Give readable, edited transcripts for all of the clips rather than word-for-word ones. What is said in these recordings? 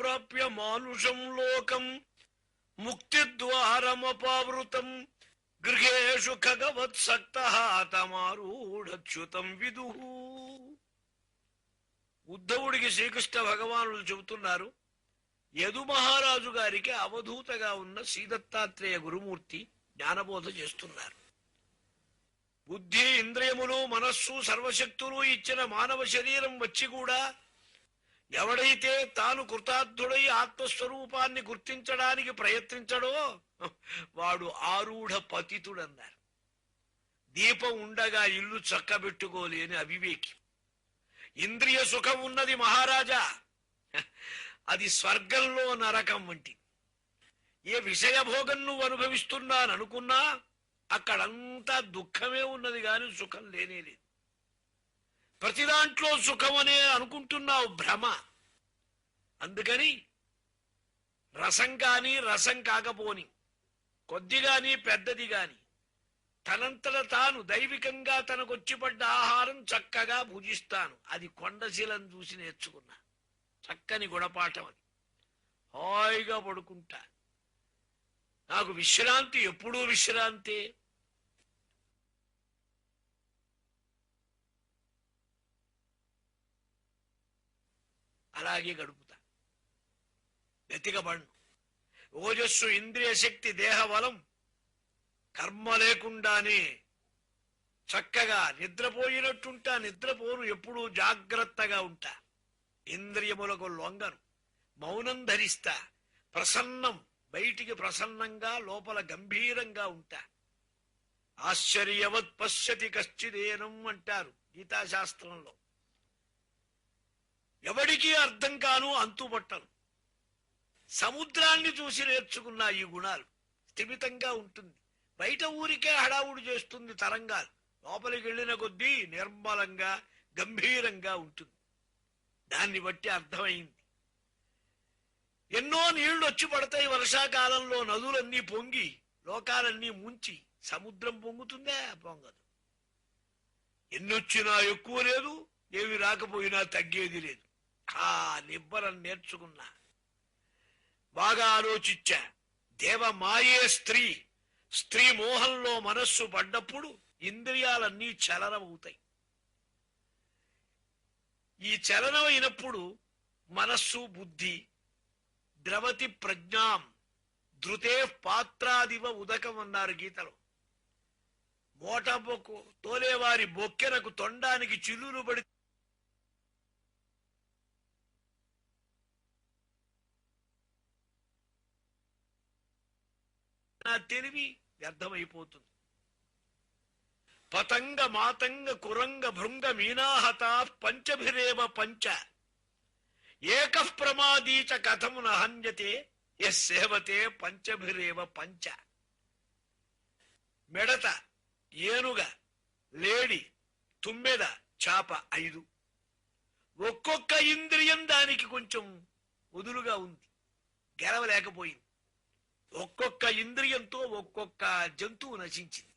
సంప్రాప్య మానుషం లోకం ముక్తిద్వారమపావృతం గృహేషు ఖగవత్సక్తః తమారూఢచ్యుతం విదుః. ఉద్ధవుడికి శ్రీకృష్ణ భగవానులు చెబుతున్నారు, యదు మహారాజు గారికి అవధూతగా ఉన్న శ్రీదత్తాత్రేయ గురుమూర్తి జ్ఞానబోధ చేస్తున్నారు. బుద్ధి, ఇంద్రియములు, మనస్సు, సర్వశక్తులు ఇచ్చిన మానవ శరీరం వచ్చి కూడా ఎవడైతే తాను కృతార్థుడై ఆత్మస్వరూపాన్ని గుర్తించడానికి ప్రయత్నించడో వాడు ఆరూఢ పతితుడన్నారు. దీపం ఉండగా ఇల్లు చక్కబెట్టుకోలేని అవివేకి. ఇంద్రియ సుఖం ఉన్నది మహారాజా, అది స్వర్గంలో నరకం వంటి. ఏ విషయభోగం నువ్వు అనుభవిస్తున్నాననుకున్నా అక్కడంతా దుఃఖమే ఉన్నది కాని సుఖం లేనేలేదు. ప్రతి దాంట్లో సుఖమనే అనుకుంటున్నావు, భ్రమ. అందుకని రసం కాని రసం కాకపోని, కొద్దిగాని పెద్దది గాని తనంతట తాను దైవికంగా తనకొచ్చిపడ్డ ఆహారం చక్కగా భుజిస్తాను. అది కొండశీలను చూసి నేర్చుకున్నా. చక్కని గుణపాఠం అది. హాయిగా పడుకుంటా. నాకు విశ్రాంతి ఎప్పుడూ విశ్రాంతి. అలాగే గడుపుతా. వెతికబడును. ఓజస్సు, ఇంద్రియ శక్తి, దేహబలం కర్మ లేకుండానే చక్కగా నిద్రపోయినట్టుంటా. నిద్రపోను, ఎప్పుడూ జాగ్రత్తగా ఉంటా. ఇంద్రియములకు లొంగను, మౌనం ధరిస్తా. ప్రసన్నం, బయటికి ప్రసన్నంగా లోపల గంభీరంగా ఉంటా. ఆశ్చర్యవత్ పశ్యతి కశ్చిదేనం అంటారు గీతాశాస్త్రంలో. ఎవడికి అర్థం కాను, అంతుపట్టను. సముద్రాన్ని చూసి నేర్చుకున్న ఈ గుణాలు. స్థిమితంగా ఉంటుంది, బయట ఊరికే హడావుడు చేస్తుంది తరంగాలు. లోపలికి వెళ్ళిన కొద్దీ నిర్మలంగా గంభీరంగా ఉంటుంది. దాన్ని బట్టి అర్థమైంది. ఎన్నో నీళ్లు వచ్చి పడతాయి వర్షాకాలంలో. నదులన్నీ పొంగి లోకాలన్నీ ముంచి సముద్రం పొంగుతుందే? పొంగదు. ఎన్నొచ్చినా ఎక్కువ లేదు, ఏమి రాకపోయినా తగ్గేది లేదు. ఆ నిబ్బరం నేర్చుకున్నా. బాగా ఆలోచించా. దేవమాయే స్త్రీ. స్త్రీ మోహంలో మనస్సు పడ్డప్పుడు ఇంద్రియాలన్నీ చలనమవుతాయి. ఈ చలనం అయినప్పుడు మనస్సు, బుద్ధి ద్రవతి ప్రజ్ఞాం ధృతే పాత్రాదివ ఉదకం అన్నారు గీతలో. మోటబొక్కు తోలేవారి బొక్కెనకు తొండానికి చిల్లులు పడి తెలివి వ్యర్థమైపోతుంది. పతంగ మాతంగ కురంగ భృంగ మీనాహత పంచభిరేవ పంచ ఏకః ప్రమాదీచ కథము నహన్యతే యస్సేవతే పంచభిరేవ పంచ. మెడత, ఏనుగ, లేడి, తుమ్మెద, చాప 5. ఒక్కొక్క ఇంద్రియం దానికి కొంచెం వదులుగా ఉంది, గెలవలేకపోయింది. ఒక్కొక్క ఇంద్రియంతో ఒక్కొక్క జంతువు నశించింది.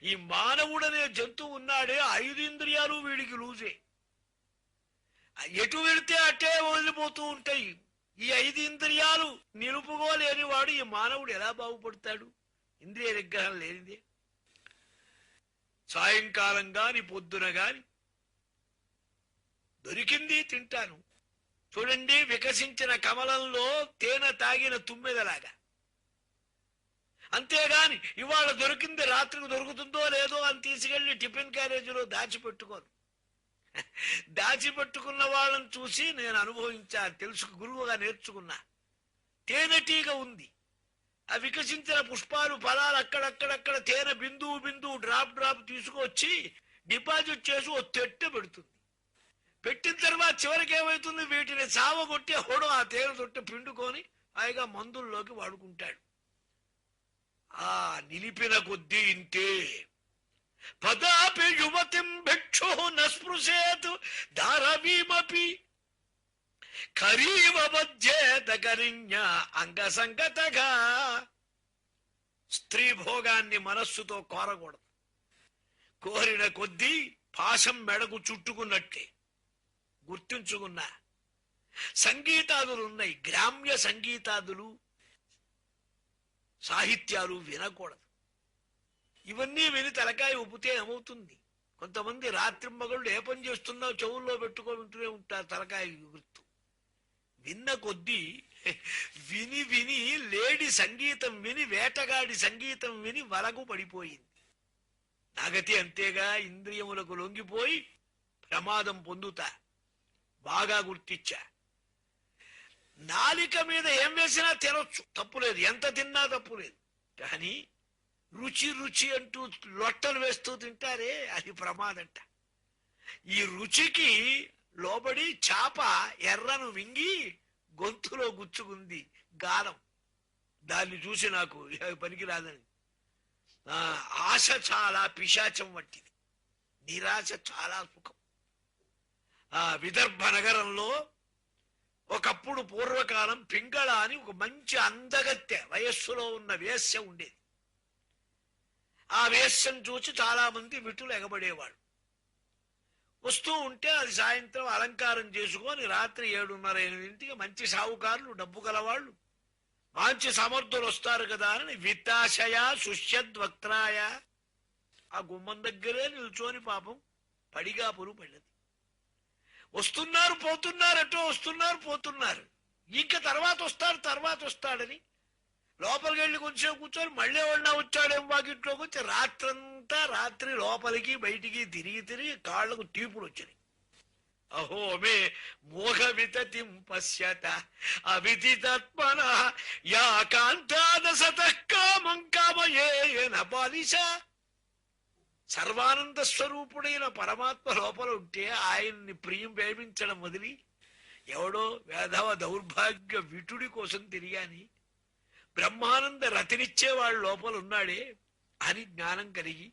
ఈ మానవుడనే జంతువు ఉన్నాడే, 5 ఇంద్రియాలు వీడికి లూజే. ఎటు వెళితే అట్టే వదిలిపోతూ ఉంటాయి. ఈ 5 ఇంద్రియాలు నిలుపుకోలేని వాడు ఈ మానవుడు ఎలా బాగుపడతాడు? ఇంద్రియ నిగ్రహం లేనిదే. సాయంకాలం గాని పొద్దున గాని దొరికింది తింటాను. చూడండి, వికసించిన కమలంలో తేనె తాగిన తుమ్మెదలాగా. అంతేగాని ఇవాళ దొరికింది రాత్రికి దొరుకుతుందో లేదో అని తీసుకెళ్లి టిఫిన్ క్యారేజీలో దాచిపెట్టుకోను. దాచిపెట్టుకున్న వాళ్ళని చూసి నేను అనుభవించా, తెలుసు, గురువుగా నేర్చుకున్నా. తేనెటీగ ఉంది, ఆ వికసించిన పుష్పాలు, ఫలాలు అక్కడక్కడక్కడ తేనె బిందువు బిందువు డ్రాప్ డ్రాప్ తీసుకొచ్చి డిపాజిట్ చేసి ఓ తెట్టె పెడుతుంది. పెట్టిన తర్వాత చివరికి ఏమవుతుంది, వీటిని చావగొట్టి హోడు ఆ తేనె తొట్టె పిండుకొని హాయిగా మందుల్లోకి వాడుకుంటాడు. ఆ నిలిపిన కొద్దీ ఇంతే. పదాపి యువతిం భిక్షు నస్పృశేత్ దారవీమపి ఖరీవ మధ్యేత కరిణ్య అంగసంగతగా. స్త్రీ భోగాన్ని మనస్సుతో కోరకూడదు. కోరిన కొద్దీ పాశం మెడకు చుట్టుకున్నట్టే. గుర్తుంచుకున్నా. సంగీతాదులు ఉన్నాయి, గ్రామ్య సంగీతాదులు, సాహిత్యాలు వినకూడదు. ఇవన్నీ విని తలకాయ ఉబ్బితే ఏమవుతుంది? కొంతమంది రాత్రింబగళ్ళు ఏ పని చేస్తున్నావు చెవుల్లో పెట్టుకొని ఉంటూనే ఉంటారు తలకాయ గుర్తు. విన్న కొద్దీ విని విని లేడి సంగీతం విని, వేటగాడి సంగీతం విని వలకు పడిపోయింది. నాగతి అంతేగా, ఇంద్రియములకు లొంగిపోయి ప్రమాదం పొందుతా. బాగా గుర్తిచ్చా. నాలిక మీద ఏం వేసినా తినొచ్చు, తప్పులేదు, ఎంత తిన్నా తప్పులేదు. కానీ రుచి రుచి అంటూ లొట్టలు వేస్తూ తింటారే, అది ప్రమాదంట. ఈ రుచికి లోబడి చాప ఎర్రను మింగి గొంతులో గుచ్చుకుంది గాలం. దాన్ని చూసి నాకు పనికి రాదని. ఆశ చాలా పిశాచం వంటిది, నిరాశ చాలా సుఖం. విదర్భ నగరంలో ఒకప్పుడు పూర్వకాలం పింగళ అని ఒక మంచి అందగత్తె వయస్సులో ఉన్న వేశ్య ఉండేది. ఆ వేశ్యను చూసి చాలా మంది విటులు ఎగబడేవాడు. వస్తూ ఉంటే అది సాయంత్రం అలంకారం చేసుకొని రాత్రి 7:30-8 మంచి సావుకారులు, డబ్బు గలవాళ్ళు, మంచి సమర్థులు వస్తారు కదా అని విత్తాశయ సుష్యద్వక్త్రాయ ఆ గుమ్మం దగ్గరే నిల్చొని పాపం పడిగా పురు పడ్డది. వస్తున్నారు పోతున్నారు, ఎటో వస్తున్నారు పోతున్నారు. ఇంకా తర్వాత వస్తాడని లోపలికి వెళ్ళి కొంచెం కూర్చొని మళ్ళీ ఎవరన్నా వచ్చాడేం వాకిట్లోకి వచ్చి రాత్రి లోపలికి బయటికి తిరిగి కాళ్లకు టీపులు వచ్చినాయి. అహో మే మోహ వితతిం పశ్యత అవిదితాత్మన యా కాంతాద సతః కామం కామయేన బాలిష. సర్వానంద స్వరూపుడైన పరమాత్మ లోపల ఉంటే ఆయన్ని ప్రేమించడం వదిలి ఎవడో వేధవ దౌర్భాగ్య విటుడి కోసం తిరిగాని బ్రహ్మానంద రతినిచ్చేవాడు లోపల ఉన్నాడే అని జ్ఞానం కలిగి,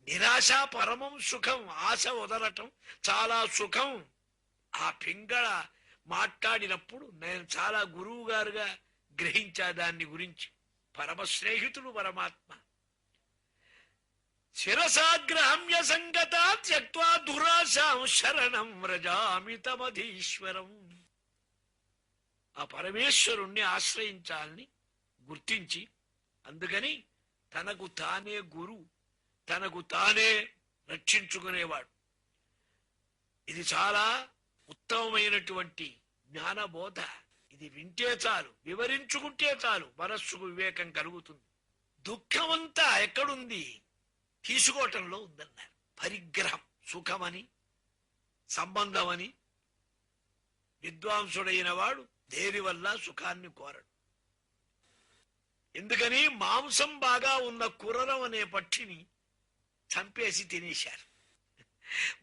నిరాశ పరమం సుఖం, ఆశ వదలటం చాలా సుఖం. ఆ పింగళ మాట్లాడినప్పుడు నేను చాలా గురువు గారుగా గ్రహించా దాన్ని గురించి. పరమ స్నేహితుడు పరమాత్మ. శిరసాగ్రహమ్య సంగత త్యక్త్వా దురాశాం శరణం వ్రజామి తమధీశ్వరం. ఆ పరమేశ్వరుణ్ణి ఆశ్రయించాలని గుర్తించి, అందుకని తనకు తానే గురు, తనకు తానే రక్షించుకునేవాడు. ఇది చాలా ఉత్తమమైనటువంటి జ్ఞానబోధ. ఇది వింటే చాలు, వివరించుకుంటే చాలు, మనస్సుకు వివేకం కలుగుతుంది. దుఃఖమంతా ఎక్కడుంది? తీసుకోవటంలో ఉందన్నారు. పరిగ్రహం, సుఖమని, సంబంధమని. విద్వాంసుడైన వాడు దేని వల్ల సుఖాన్ని కోరడు. ఎందుకని మాంసం బాగా ఉన్న కుర్రం అనే పక్షిని చంపేసి తినేశారు.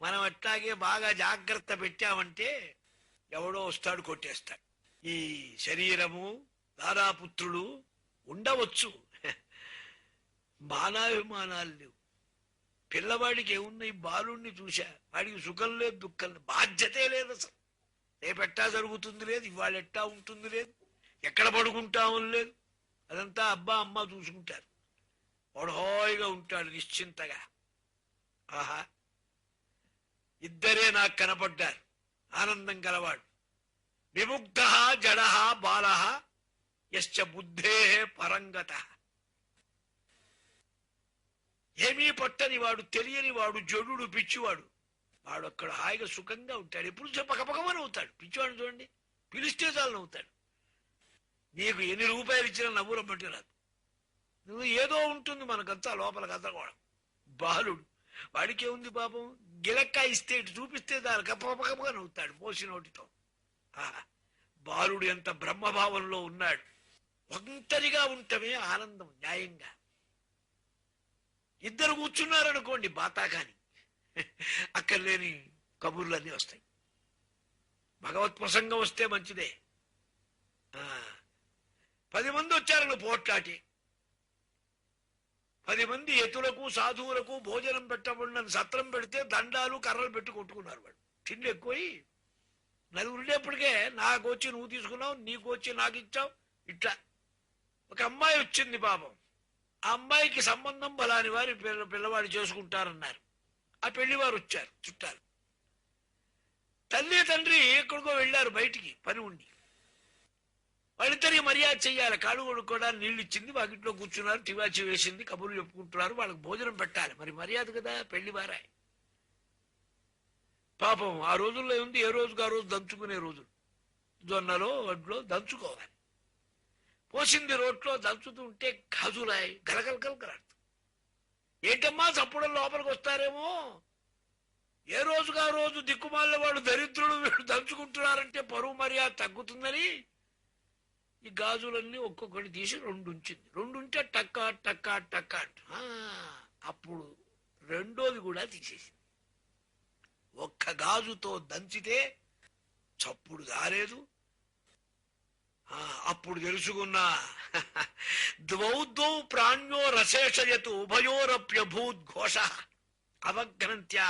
మనం అట్లాగే బాగా జాగ్రత్త పెట్టామంటే ఎవడో వస్తాడు కొట్టేస్తాడు. ఈ శరీరము దారాపుత్రుడు ఉండవచ్చు, మానాభిమానాలు లేవు. పిల్లవాడికి ఏమున్నాయి? బాలుణ్ణి చూశా, వాడికి సుఖం లేదు, దుఃఖం లేదు, బాధ్యతే లేదు. అసలు రేపెట్టా జరుగుతుంది లేదు, ఇవాళ ఎట్టా ఉంటుంది లేదు, ఎక్కడ పడుకుంటామని లేదు. అదంతా అబ్బా అమ్మ చూసుకుంటారు. వాడు హాయిగా ఉంటాడు నిశ్చింతగా. ఆహా, ఇద్దరే నాకు కనపడ్డారు, ఆనందం గలవాడు. విముగ్ధ జడ బాల యశ్చ బుద్ధే పరంగత. ఏమీ పట్టని వాడు, తెలియని వాడు, జడుడు, పిచ్చివాడు. వాడు అక్కడ హాయిగా సుఖంగా ఉంటాడు. ఎప్పుడు పకపకమని అవుతాడు. పిచ్చివాడు చూడండి, పిలిస్తే చాలు నవ్వుతాడు. నీకు ఎన్ని రూపాయలు ఇచ్చినా నవ్వు రమ్మంటే రాదు. నువ్వు ఏదో ఉంటుంది మనకంతా లోపల గందరగోళం. బాలుడు, వాడికే ఉంది పాపం, గిలక్కాయ ఇస్తే ఇటు చూపిస్తే దాని కప్పకపకగా నవ్వుతాడు పోసి నోటితో. బాలుడు ఎంత బ్రహ్మభావంలో ఉన్నాడు. ఒంటరిగా ఉంటమే ఆనందం. న్యాయంగా ఇద్దరు కూర్చున్నారనుకోండి బాతాకాని, అక్కడ లేని కబుర్లన్నీ వస్తాయి. భగవత్ ప్రసంగం వస్తే మంచిదే. 10 మంది వచ్చారని పోట్లాటి, 10 మంది ఎతులకు సాధువులకు భోజనం పెట్టబడిన సత్రం పెడితే దండాలు కర్రలు పెట్టి కొట్టుకున్నారు. వాడు తిండి ఎక్కువయి నలుగురుండేప్పటికే నాకు వచ్చి నువ్వు తీసుకున్నావు, నీకు వచ్చి నాకు ఇచ్చావు. ఇట్లా ఒక అమ్మాయి వచ్చింది పాపం. ఆ అమ్మాయికి సంబంధం బలాని వారి పిల్లవాడు చేసుకుంటారన్నారు. ఆ పెళ్లివారు వచ్చారు చుట్టాలు. తల్లి తండ్రి ఎక్కడికో వెళ్ళారు బయటికి పని ఉండి. వాళ్ళిద్దరికి మర్యాద చెయ్యాలి. కాళ్ళు కొడుకోవడానికి నీళ్ళు ఇచ్చింది, వాకిట్లో కూర్చున్నారు, తివాచి వేసింది, కబుర్లు చెప్పుకుంటున్నారు. వాళ్ళకి భోజనం పెట్టాలి, మరి మర్యాద కదా, పెళ్లి వారాయి. పాపం ఆ రోజుల్లో ఉంది, ఏ రోజుకు ఆ రోజు దంచుకునే రోజులు. జొన్నలో వడ్లో దంచుకోవాలి. పోసింది రోట్లో దంచుతూ ఉంటే గాజులాయి గలగలగలగలాడుతూ. ఏంటమ్మా చప్పుడు లోపలికి వస్తారేమో, ఏ రోజుగా రోజు దిక్కుమాల వాడు దరిద్రుడు వీడు దంచుకుంటున్నారంటే పరువు మర్యాద తగ్గుతుందని ఈ గాజులన్నీ ఒక్కొక్కటి తీసి రెండు ఉంచింది. రెండు ఉంటే టక్క టక్క టక్క అంట. అప్పుడు రెండోది కూడా తీసేసింది. ఒక్క గాజుతో దంచితే చప్పుడు కాలేదు. అప్పుడు తెలుసుకున్నా, ద్వౌద్వౌ ప్రాణ్యో రసేషయతు ఉభయోరప్యభూద్ఘోష అవఘ్నంత్యా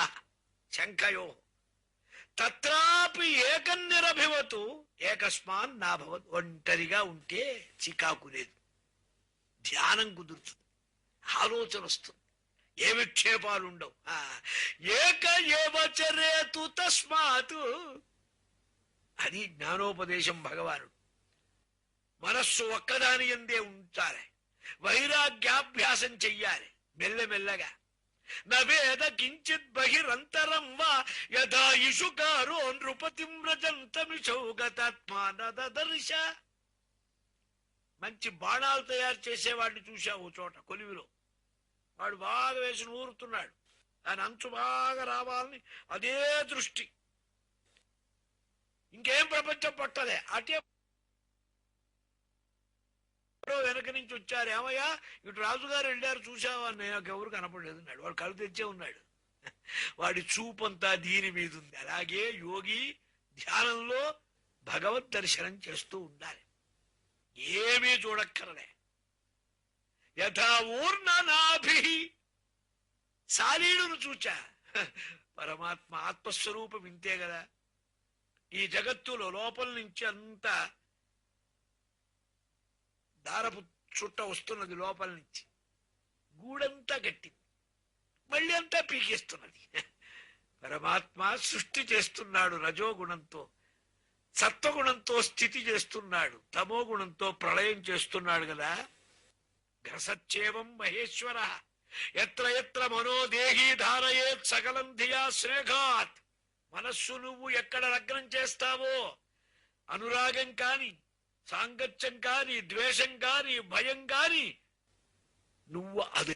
శంఖయో తత్రాపి ఏకన్నిరభివతు ఏకస్మాన్ నాభవత్. ఒంటరిగా ఉంటే చికాకు లేదు, ధ్యానం కుదురుతుంది, ఆలోచన వస్తుంది, ఏ విక్షేపాలు ఉండవు. ఏక ఏవ చరేతు తస్మాత్. అది జ్ఞానోపదేశం భగవానుడు. మనస్సు ఒక్కదాని యందే ఉంచాలి, వైరాగ్యాభ్యాసం చెయ్యాలి మెల్లమెల్లగా. నవేద కించిత్ బహిరంతరం వా యథా ఇషుకారో నృపతిం వ్రజంతమిషౌగతాత్మానదర్శ. మంచి బాణాలు తయారు చేసేవాడిని చూశావు ఓ చోట కొలివిలో. వాడు బాగా వేసి ఊరుతున్నాడు, దాని అంచు బాగా రావాలని అదే దృష్టి, ఇంకేం ప్రపంచం పట్టదే. అటే వెనక నుంచి వచ్చారు, ఏమయ్యా ఇటు రాజుగారు వెళ్ళారు చూసావా, నాకు ఎవరు కనపడలేదు అన్నాడు. వాడు కళ్ళు తెచ్చే ఉన్నాడు, వాడి చూపంతా దీని మీద ఉంది. అలాగే యోగి ధ్యానంలో భగవద్ దర్శనం చేస్తూ ఉండాలి, ఏమీ చూడక్కరలే. యథా ఊర్ణనాభి. సాలీడును చూచా, పరమాత్మ ఆత్మస్వరూపం ఇంతే కదా. ఈ జగత్తులో లోపల నుంచి అంతా దారపు చుట్ట వస్తున్నది, లోపల నుంచి గూడంతా గట్టింది, మళ్ళీ అంతా పీకేస్తున్నది. పరమాత్మ సృష్టి చేస్తున్నాడు రజోగుణంతో, సత్వగుణంతో స్థితి చేస్తున్నాడు, తమో గుణంతో ప్రళయం చేస్తున్నాడు కదా. గ్రసచ్చేవం మహేశ్వర ఎత్ర ఎత్ర మనోదేహీ ధారయేత్ సకలం ధియా స్నేహాత్. మనస్సు నువ్వు ఎక్కడ లగ్నం చేస్తావో, అనురాగం కాని, సాంగత్యం కాని, ద్వేషం కాని, భయం కాని, నువ్వు అది.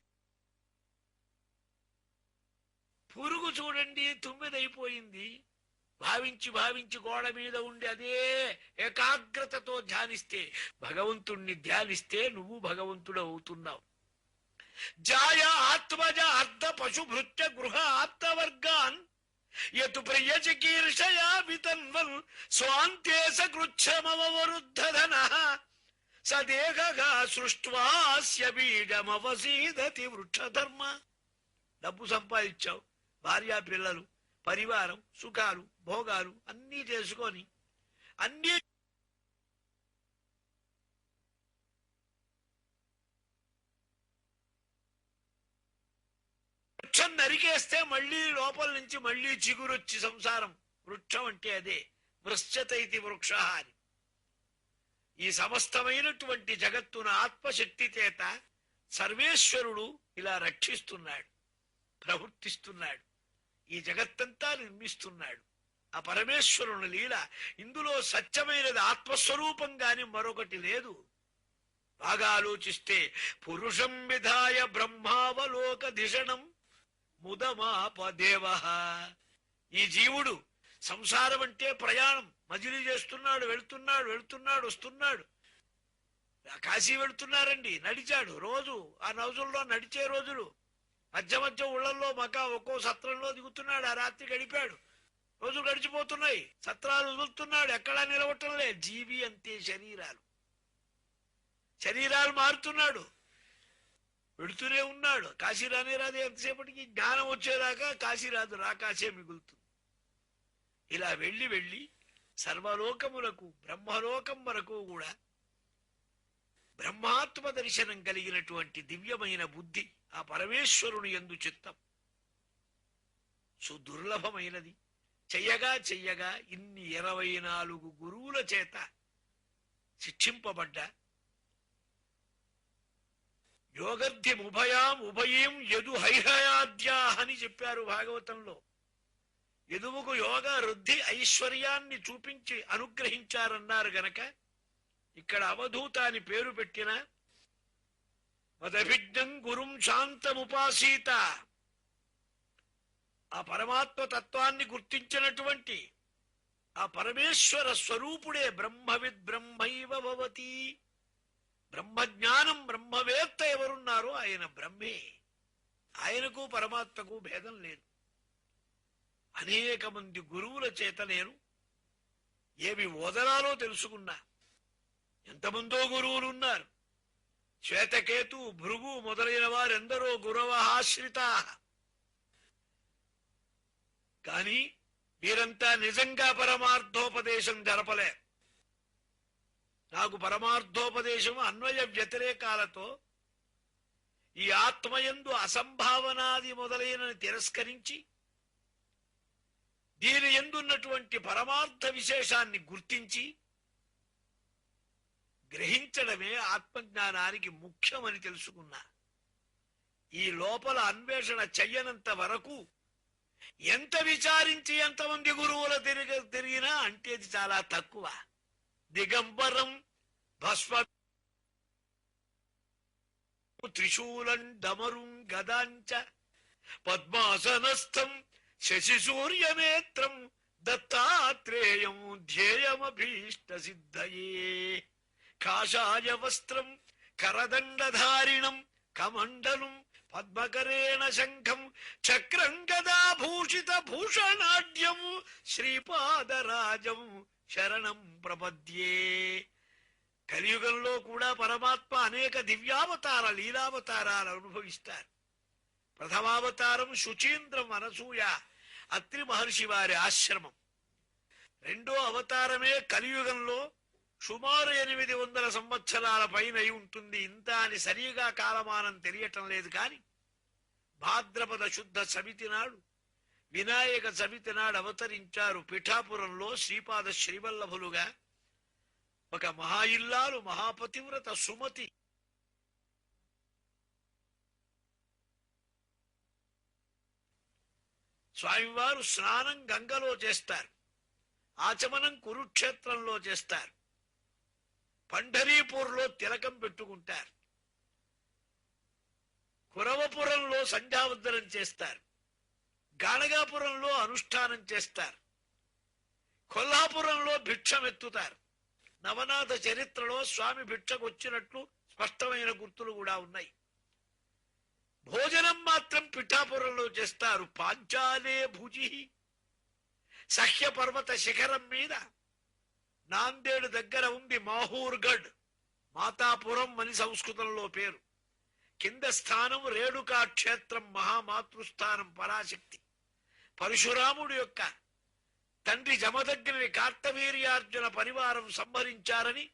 పురుగు చూడండి తుమ్మిదైపోయింది, భావించి భావించి గోడ మీద ఉండి అదే ఏకాగ్రతతో ధ్యానిస్తే, భగవంతుణ్ణి ధ్యానిస్తే నువ్వు భగవంతుడు అవుతున్నావు. జాయ ఆత్మజ అర్ధ పశుభృత్య గృహ ఆప్తవర్గాన్ యతు ప్రియచికీర్షయా వితన్వన్ స్వాంతే సకృచ్ఛమవరుద్ధధన సదేహగా సృష్ట్వాస్య బీజమవసీదతి వృక్షధర్మ. డబ్బు సంపాదించావు, భార్యా పిల్లలు, పరివారం, సుఖాలు, భోగాలు అన్నీ చేసుకొని అన్నీ వృక్షం నరికేస్తే మళ్ళీ లోపల నుంచి మళ్ళీ చిగురొచ్చి సంసారం. వృక్షం అంటే అదే, వృశ్చతైతి వృక్ష అని. ఈ సమస్తమైనటువంటి జగత్తున ఆత్మశక్తి చేత సర్వేశ్వరుడు ఇలా రక్షిస్తున్నాడు, ప్రవర్తిస్తున్నాడు, ఈ జగత్తంతా నిర్మిస్తున్నాడు. ఆ పరమేశ్వరుని లీల. ఇందులో సత్యమైనది ఆత్మస్వరూపం గాని మరొకటి లేదు. బాగా ఆలోచిస్తే పురుషం విధాయ బ్రహ్మావలోక ధిషణం ముదమాపదేవ. ఈ జీవుడు సంసారం అంటే ప్రయాణం, మజిలీ చేస్తున్నాడు, వెళ్తున్నాడు, వెళ్తున్నాడు, వస్తున్నాడు. కాశీ వెళ్తున్నారండి, నడిచాడు రోజు. ఆ రోజుల్లో నడిచే రోజులు. మధ్య మధ్య ఊళ్ళల్లో మకా ఒక్కో సత్రంలో దిగుతున్నాడు, ఆ రాత్రి గడిపాడు. రోజులు గడిచిపోతున్నాయి, సత్రాలు వదులుతున్నాడు, ఎక్కడా నిలవటంలే. జీవి అంతే, శరీరాలు మారుతున్నాడు, వెళుతూనే ఉన్నాడు. కాశీ రానే రాదు, ఎంతసేపటికి జ్ఞానం వచ్చేదాకా కాశీ రాదు, రాకాశే మిగులుతుంది. ఇలా వెళ్ళి వెళ్ళి సర్వలోకములకు, బ్రహ్మలోకం వరకు కూడా బ్రహ్మాత్మ దర్శనం కలిగినటువంటి దివ్యమైన బుద్ధి, ఆ పరమేశ్వరుని యందు చిత్తం సుదుర్లభమైనది, చెయ్యగా చెయ్యగా ఇన్ని 24 గురువుల చేత శిక్షింపబడ్డా యోగర్ధిముభయాం ఉభయీం యదు హైహయాద్యా అని చెప్పారు భాగవతంలో. యదువుకు యోగ వృద్ధి ఐశ్వర్యాన్ని చూపించి అనుగ్రహించారన్నారు గనక ఇక్కడ అవధూత అని పేరు పెట్టిన మదభిజ్ఞం గురుం శాంతముపాసీత, ఆ పరమాత్మ తత్వాన్ని గుర్తించినటువంటి ఆ పరమేశ్వర స్వరూపుడే బ్రహ్మవిద్ బ్రహ్మైవ భవతి. బ్రహ్మజ్ఞానం బ్రహ్మవేత్త ఎవరున్నారో ఆయన బ్రహ్మే. ఆయనకు పరమాత్మకు భేదం లేదు. అనేక మంది గురువుల చేత నేను ఏమి వదలాలో తెలుసుకున్నా. ఎంతమందో గురువులు ఉన్నారు. శ్వేతకేతు, భృగు మొదలైన వారెందరో గురవహాశ్రితా. కానీ వీరంతా నిజంగా పరమార్థోపదేశం జరపలే. నాకు పరమార్థోపదేశం అన్వయ వ్యతిరేకాలతో ఈ ఆత్మయందు అసంభావనాది మొదలైనని తిరస్కరించి దీని ఎందున్నటువంటి పరమార్థ విశేషాన్ని గుర్తించి గ్రహించడమే ఆత్మజ్ఞానానికి ముఖ్యమని తెలుసుకున్నా. ఈ లోపల అన్వేషణ చెయ్యనంత వరకు ఎంత విచారించి ఎంతమంది గురువుల తిరిగినా అంటే అది చాలా తక్కువ. దిగంబరం భస్మ త్రిశూలం డమరుం గదాంచ పద్మాసనస్థం శశిసూర్యనేత్రం దత్తాత్రేయం ధ్యేయమభీష్ట సిద్ధయే కాషాయ వస్త్రం కరదండధారిణం కమండలం పద్మకరేణ శంఖం చక్రం గదాభూషిత భూషణాఢ్యం శ్రీపాదరాజం శరణం ప్రపద్యే. కలియుగంలో కూడా పరమాత్మ అనేక దివ్యావతార లీలావతారాలు అనుభవిస్తారు. ప్రథమావతారం శుచీంద్రం అనసూయ అత్రి మహర్షి వారి ఆశ్రమం. రెండో అవతారమే కలియుగంలో సుమారు 800 సంవత్సరాల పైన ఉంటుంది. ఇంత అని సరిగా కాలమానం తెలియటం లేదు. కాని భాద్రపద శుద్ధ సమితి నాడు, వినాయక చవితి నాడు అవతరించారు. పిఠాపురంలో శ్రీపాద శ్రీవల్లభులుగా ఒక మహాయిల్లాలు మహాపతివ్రత సుమతి స్వామివారు స్నానం గంగలో చేస్తారు, ఆచమనం కురుక్షేత్రంలో చేస్తారు, పంఢరీపూర్లో తిలకం పెట్టుకుంటారు, కురవపురంలో సంధ్యావందనం చేస్తారు, గాణగాపురంలో అనుష్ఠానం చేస్తారు, కొల్హాపురంలో భిక్షమెత్తుతారు. నవనాథ చరిత్రలో స్వామి భిక్షకొచ్చినట్లు స్పష్టమైన గుర్తులు కూడా ఉన్నాయి. భోజనం మాత్రం పిఠాపురంలో చేస్తారు. పాంచాలే భుజి సహ్య పర్వత శిఖరం మీద నాందేడు దగ్గర ఉంది మాహూర్గఢ్, మాతాపురం అని సంస్కృతంలో పేరు. కింద స్థానం రేణుకా క్షేత్రం, మహామాతృస్థానం పరాశక్తి. పరశురాముడు యొక్క తండ్రి జమదగ్ని కార్తవీర్యార్జున పరివారం సంహరించారని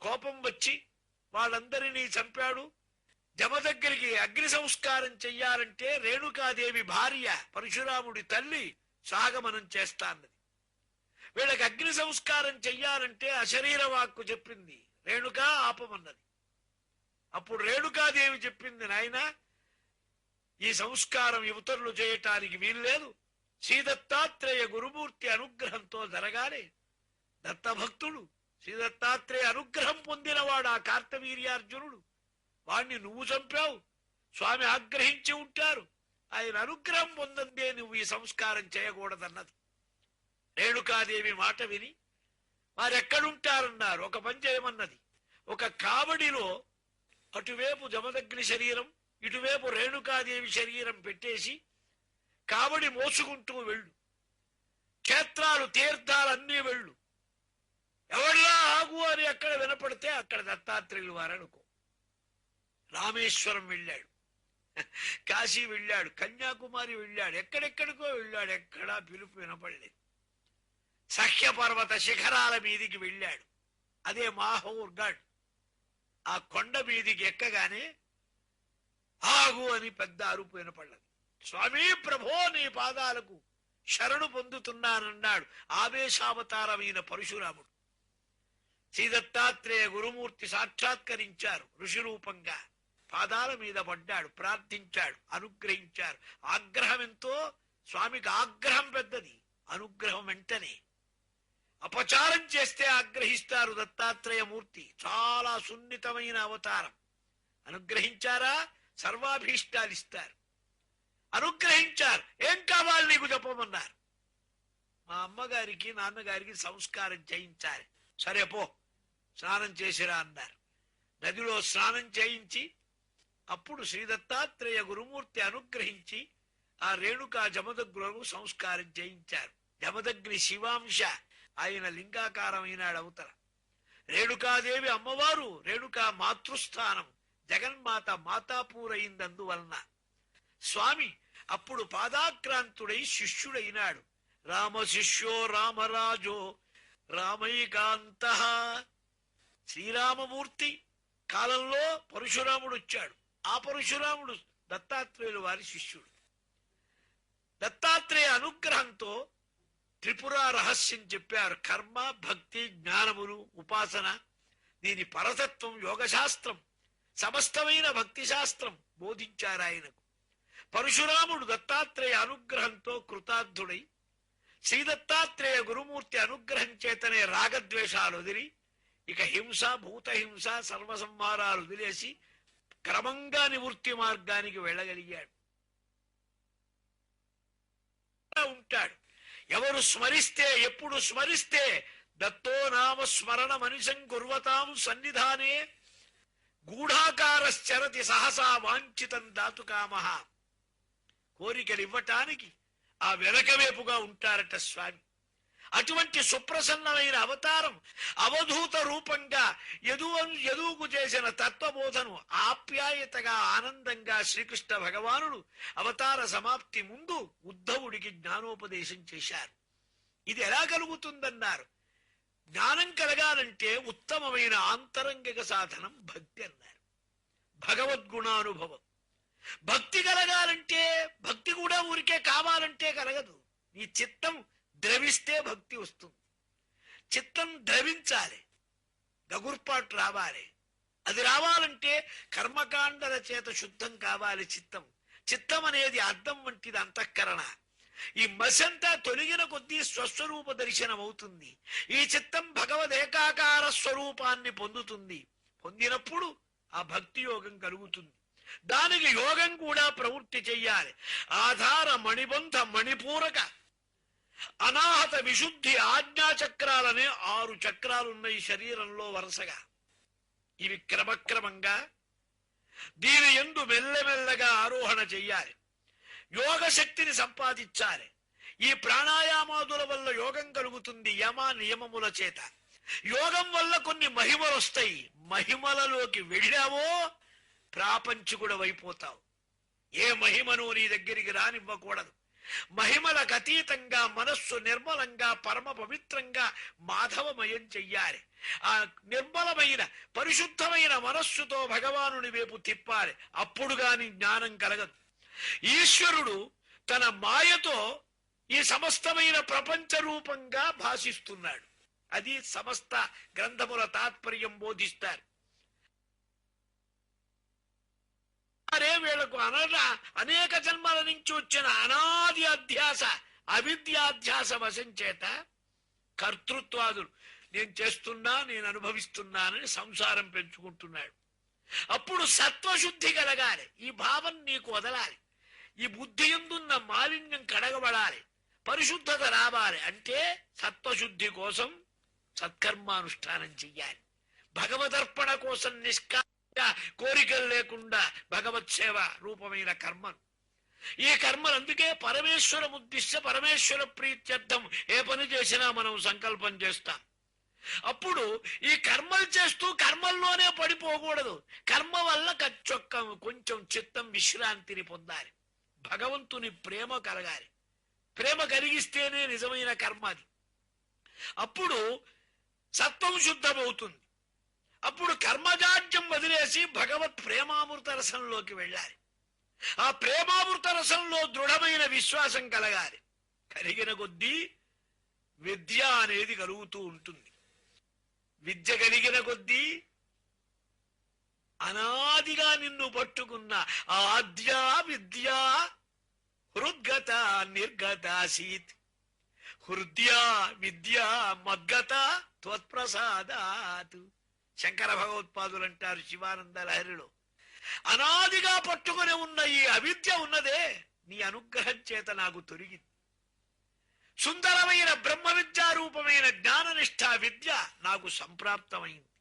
కోపం వచ్చి వాళ్ళందరినీ చంపాడు. జమదగ్నికి అగ్ని సంస్కారం చెయ్యాలంటే రేణుకాదేవి భార్య పరశురాముడి తల్లి సాగమనం చేస్తాన్నది. వీళ్ళకి అగ్ని సంస్కారం చెయ్యాలంటే అశరీర వాక్కు చెప్పింది, రేణుకా ఆపమన్నది. అప్పుడు రేణుకాదేవి చెప్పింది, నాయన ఈ సంస్కారం యువతరులు చేయటానికి వీల్లేదు, శ్రీదత్తాత్రేయ గురుమూర్తి అనుగ్రహంతో జరగాలి. దత్తభక్తుడు శ్రీదత్తాత్రేయ అనుగ్రహం పొందినవాడు ఆ కార్తవీర్యార్జునుడు. వాణ్ణి నువ్వు చంపావు, స్వామి ఆగ్రహించి ఉంటారు, ఆయన అనుగ్రహం పొందందే నువ్వు ఈ సంస్కారం చేయకూడదన్నది. రేణుకాదేవి మాట విని వారెక్కడుంటారన్నారు. ఒక పని చేయమన్నది, ఒక కావడిలో అటువైపు జమదగ్ని శరీరం, ఇటువైపు రేణుకాదేవి శరీరం పెట్టేసి కావడి మోసుకుంటూ వెళ్ళు, క్షేత్రాలు తీర్థాలన్నీ వెళ్ళు, ఎవరిలా ఆగు అని ఎక్కడ వినపడితే అక్కడ దత్తాత్రేయులు వారనుకో. రామేశ్వరం వెళ్ళాడు, కాశీ వెళ్ళాడు, కన్యాకుమారి వెళ్ళాడు, ఎక్కడెక్కడికో వెళ్ళాడు, ఎక్కడా పిలుపు వినపడలేదు. సఖ్య పర్వత శిఖరాల మీదికి వెళ్ళాడు, అదే మాహూర్గఢ్. ఆ కొండ మీదికి ఎక్కగానే ఆగు అని పెద్ద అరుపు వినపడ్డది. స్వామి ప్రభో నీ పాదాలకు శరణు పొందుతున్నానన్నాడు ఆవేశావతారమైన పరశురాముడు. శ్రీ దత్తాత్రేయ గురుమూర్తి సాక్షాత్కరించారు ఋషి రూపంగా. పాదాల మీద పడ్డాడు, ప్రార్థించాడు, అనుగ్రహించారు. ఆగ్రహం ఎంతో, స్వామికి ఆగ్రహం పెద్దది, అనుగ్రహం వెంటనే. అపచారం చేస్తే ఆగ్రహిస్తారు దత్తాత్రేయమూర్తి. చాలా సున్నితమైన అవతారం. అనుగ్రహించారా సర్వాభీష్టాలు ఇస్తారు. అనుగ్రహించారు, ఏం కావాలి నీకు చెప్పమన్నారు. మా అమ్మగారికి నాన్నగారికి సంస్కారం చేయించాలి. సరే పో, స్నానం చేసిరా అన్నారు. నదిలో స్నానం చేయించి అప్పుడు శ్రీ దత్తాత్రేయ గురుమూర్తి అనుగ్రహించి ఆ రేణుకా జమదగ్గులకు సంస్కారం చేయించారు. జమదగ్ని శివాంశ, ఆయన లింగాకారమైనాడు అవతల. రేణుకాదేవి అమ్మవారు, రేణుకా మాతృస్థానం, జగన్మాత మాతాపూరైందందువలన స్వామి అప్పుడు పాదాక్రాంతుడై శిష్యుడైనాడు. రామ శిష్యో రామరాజో రామైకాంత. శ్రీరామమూర్తి కాలంలో పరశురాముడు వచ్చాడు. ఆ పరశురాముడు దత్తాత్రేయులు వారి శిష్యుడు. దత్తాత్రేయ అనుగ్రహంతో త్రిపుర రహస్యం చెప్పారు. కర్మ, భక్తి, జ్ఞానములు, ఉపాసన, దీని పరతత్వం, యోగశాస్త్రం, సమస్తమైన భక్తి శాస్త్రం బోధించారు ఆయనకు. పరశురాముడు దత్తాత్రేయ అనుగ్రహంతో కృతార్థుడై శ్రీ దత్తాత్రేయ గురుమూర్తి అనుగ్రహం చేతనే రాగద్వేషాలు వదిలి ఇక హింస, భూతహింస, సర్వసంహారాలు వదిలేసి క్రమంగా నివృత్తి మార్గానికి వెళ్ళగలిగాడు. ఉంటాడు. ఎవరు స్మరిస్తే, ఎప్పుడు స్మరిస్తే దత్తో నామ స్మరణ మనిషం కుర్వతాం సన్నిధానే గూఢాకారశ్చరతి సహసా వాంఛితం దాతుకామః. కోరికలు ఇవ్వటానికి ఆ వెనకవేపుగా ఉంటారట స్వామి. అటువంటి సుప్రసన్నమైన అవతారం అవధూత రూపంగా యదువుకు చేసిన తత్వబోధను ఆప్యాయతగా ఆనందంగా శ్రీకృష్ణ భగవానుడు అవతార సమాప్తి ముందు ఉద్ధవుడికి జ్ఞానోపదేశం చేశారు. ఇది ఎలా కలుగుతుందన్నారు. జ్ఞానం కలగాలంటే ఉత్తమమైన ఆంతరంగిక సాధనం భక్తి అన్నారు. భగవద్గుణానుభవం. భక్తి కలగాలంటే, భక్తి కూడా ఊరికే కావాలంటే కలగదు. నీ చిత్తం ద్రవిస్తే భక్తి వస్తుంది. చిత్తం ద్రవించాలి, గగుర్పాటు రావాలి. అది రావాలంటే కర్మకాండల చేత శుద్ధం కావాలి చిత్తం. చిత్తం అనేది అద్దం వంటిది, అంతఃకరణ. ఈ మసంతా తొలగిన కొద్దీ స్వస్వరూప దర్శనం అవుతుంది. ఈ చిత్తం భగవదేకాకార స్వరూపాన్ని పొందుతుంది. పొందినప్పుడు ఆ భక్తి యోగం కలుగుతుంది. దానికి యోగం కూడా ప్రవృత్తి చెయ్యాలి. ఆధార, మణిబంధ, మణిపూరక, అనాహత, విశుద్ధి, ఆజ్ఞాచక్రాలనే 6 చక్రాలున్నాయి శరీరంలో వరుసగా. ఇవి క్రమక్రమంగా దీని యందు మెల్లమెల్లగా ఆరోహణ చెయ్యాలి. యోగ శక్తిని సంపాదించాలి. ఈ ప్రాణాయామాదుల వల్ల యోగం కలుగుతుంది. యమ నియమముల చేత యోగం వల్ల కొన్ని మహిమలు వస్తాయి. మహిమలలోకి వెళ్ళావో ప్రాపంచికుడు అయిపోతావు. ఏ మహిమను నీ దగ్గరికి రానివ్వకూడదు. మహిమలకు అతీతంగా మనస్సు నిర్మలంగా పరమ పవిత్రంగా మాధవమయం చెయ్యాలి. ఆ నిర్మలమైన పరిశుద్ధమైన మనస్సుతో భగవానుని వైపు తిప్పాలి. అప్పుడు గాని జ్ఞానం కలగదు. ఈశ్వరుడు తన మాయతో ఈ సమస్తమైన ప్రపంచ రూపంగా భాషిస్తున్నాడు. అది సమస్త గ్రంథముల తాత్పర్యం బోధిస్తారు. వీళ్లకు అనేక జన్మల నుంచి వచ్చిన అనాది అధ్యాస, అవిద్యాధ్యాస వశం చేత కర్తృత్వాదులు, నేను చేస్తున్నా, నేను అనుభవిస్తున్నానని సంసారం పెంచుకుంటున్నాడు. అప్పుడు సత్వశుద్ధి కలగాలి. ఈ భావం నీకు వదలాలి. ఈ బుద్ధి యందున్న మాలిన్యం కడగబడాలి. పరిశుద్ధత రావాలి. అంటే సత్వశుద్ధి కోసం సత్కర్మానుష్ఠానం చెయ్యాలి. భగవదర్పణ కోసం కోరికలు లేకుండా భగవత్ సేవ రూపమైన కర్మలు. ఈ కర్మలు అందుకే పరమేశ్వర ఉద్దిశ్య పరమేశ్వర ప్రీత్యర్థం ఏ పని చేసినా మనం సంకల్పం చేస్తాం. అప్పుడు ఈ కర్మలు చేస్తూ కర్మల్లోనే పడిపోకూడదు. కర్మ వల్ల కొంచెం చిత్తం విశ్రాంతిని పొందాలి. భగవంతుని ప్రేమ కలగాలి. ప్రేమ కలిగిస్తేనే నిజమైన కర్మ అది. అప్పుడు సత్వం శుద్ధమవుతుంది. అప్పుడు కర్మజాడ్యం వదిలేసి భగవత్ ప్రేమామృత రసంలోకి వెళ్ళాలి. ఆ ప్రేమామృత రసంలో దృఢమైన విశ్వాసం కలగాలి. కలిగిన కొద్దీ విద్య అనేది కలుగుతూ ఉంటుంది. విద్య కలిగిన కొద్దీ అనాదిగా నిన్ను పట్టుకున్న ఆద్యా విద్యా హృద్గత నిర్గతాసీత్ హృద్యా విద్యా మద్గత త్వత్ప్రసాదాత్. శంకర భగవత్పాదులు అంటారు శివానంద లహరిలో, అనాదిగా పట్టుకుని ఉన్న ఈ అవిద్య ఉన్నదే నీ అనుగ్రహం చేత నాకు తొలగింది. సుందరమైన బ్రహ్మ విద్యారూపమైన జ్ఞాననిష్ఠా విద్య నాకు సంప్రాప్తమైంది.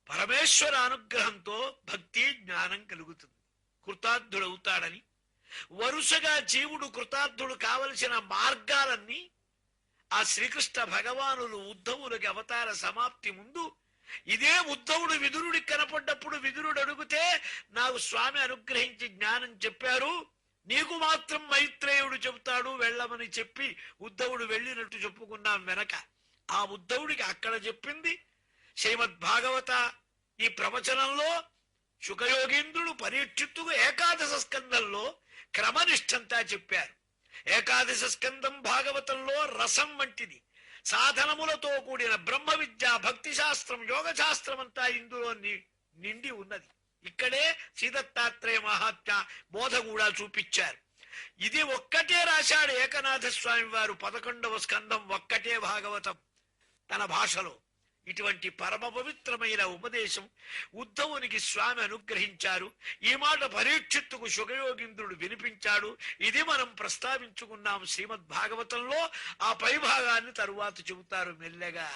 పరమేశ్వర అనుగ్రహంతో భక్తి జ్ఞానం కలుగుతుంది, కృతార్థుడవుతాడని వరుసగా జీవుడు కృతార్థుడు కావలసిన మార్గాలన్నీ ఆ శ్రీకృష్ణ భగవానులు ఉద్ధవులకి అవతార సమాప్తి ముందు, ఇదే ఉద్ధవుడు విదురుడికి కనపడ్డప్పుడు విదురుడు అడిగితే నాకు స్వామి అనుగ్రహించి జ్ఞానం చెప్పారు, నీకు మాత్రం మైత్రేయుడు చెబుతాడు వెళ్ళమని చెప్పి ఉద్ధవుడు వెళ్ళినట్టు చెప్పుకున్నాం వెనక. ఆ ఉద్ధవుడికి అక్కడ చెప్పింది శ్రీమద్భాగవత ఈ ప్రవచనంలో శుకయోగీంద్రుడు పరీక్షిత్తుకు ఏకాదశ స్కందంలో క్రమనిష్టంతా చెప్పారు. ఏకాదశ స్కందం భాగవతంలో రసం వంటిది. సాధనములతో కూడిన బ్రహ్మ విద్య, భక్తి శాస్త్రం, యోగ శాస్త్రం అంతా ఇందులో నిండి ఉన్నది. ఇక్కడే శ్రీదత్తాత్రేయ మహాత్మ్య బోధ కూడా చూపించారు. ఇది ఒక్కటే రాశాడు ఏకనాథ స్వామి వారు 11వ స్కందం, ఒక్కటే భాగవతం తన భాషలో. ఇటువంటి పరమ పవిత్రమైన ఉపదేశం ఉద్ధవునికి స్వామి అనుగ్రహించారు. ఈ మాట పరీక్షిత్తుకు శుకయోగీంద్రుడు వినిపించాడు. ఇది మనం ప్రస్తావించుకున్నాం శ్రీమద్ భాగవతంలో. ఆ పై భాగాన్ని తరువాత చెబుతారు మెల్లగా.